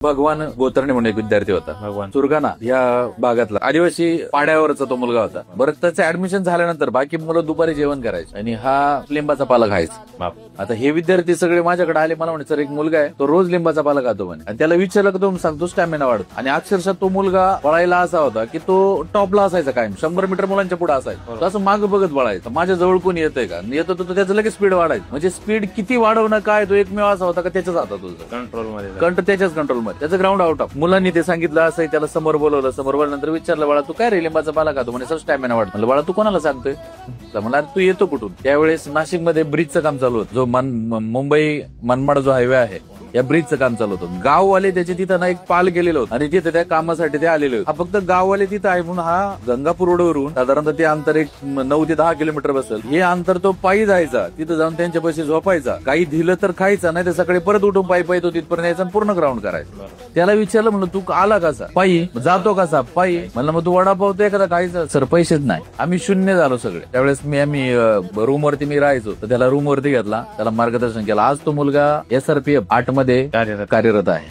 भगवान गोतरणे म्हणून एक विद्यार्थी होता. भगवान सुरगाणा या भागातला आदिवासी पाड्यावरचा तो मुलगा होता. बरं, त्याचं ऍडमिशन झाल्यानंतर बाकी मुलं दुपारी जेवण करायचे आणि हा लिंबाचा पाला खायचा. आता हे विद्यार्थी सगळे माझ्याकडे आले, मला म्हणे सर एक मुलगा आहे तो रोज लिंबाचा पाला खातो म्हणे, आणि त्याला विचारलं की तो सांगतो स्टॅमिना वाढतो. आणि अक्षरशः तो मुलगा पळायला असा होता की तो टॉपला असायचा, कायम 100 मीटर मुलांच्या पुढे असायचा. तो असं मागे बघत पळायचा, माझ्या जवळ कोणी येतंय का, येतो तो त्याचं लगेच स्पीड वाढायचं. म्हणजे स्पीड किती वाढवणं काय, तो एकमेव असा होता का त्याच्याच हातात होतं, कंट्रोलमध्ये, त्याच्याच कंट्रोलमध्ये. त्याचं ग्राउंड आउट ऑफ. मुलांनी ते सांगितलं असं, त्याला समोर बोलवलं. समोर बोलल्यानंतर विचारलं, बाळा तू काय रे लिंबाचा पाला खातो म्हणे, सर स्टॅमिना वाढतो. म्हणलं बाळा तू कोणाला सांगतोय, मला तू येतो कुठून. त्यावेळेस नाशिकमध्ये ब्रिजचं काम चालू होतं, जो मुंबई मनमाड जो हायवे आहे या ब्रिजचं काम चालू होतं. गाववाले त्याचे तिथं ना एक पाल गेलेलं होतं आणि तिथे त्या कामासाठी ते आलेले होते. हा फक्त गाववाले तिथं आहे म्हणून हा गंगापूर रोडवरून साधारणतः ते अंतर एक 9 ते 10 किलोमीटर बसेल. हे अंतर तो पायी जायचा, तिथं जाऊन त्यांच्या पैसे झोपायचा, काही दिलं तर खायचा, नाही तर सकाळी परत उठून पायी पायी तो तिथपर्यंत यायचा आणि पूर्ण ग्राउंड करायचं. त्याला विचारलं, म्हणलं तू आला कसा, पायी. जातो कसा, पायी. म्हणलं मग तू वडापाव तो एखादा खायचा. सर पैसेच नाही. आम्ही शून्य झालो सगळे. त्यावेळेस आम्ही रूमवरती मी राहायचो, तर त्याला रूमवरती घेतला, त्याला मार्गदर्शन केलं. आज तो मुलगा SRPF 8 मध्ये कार्यरत आहे.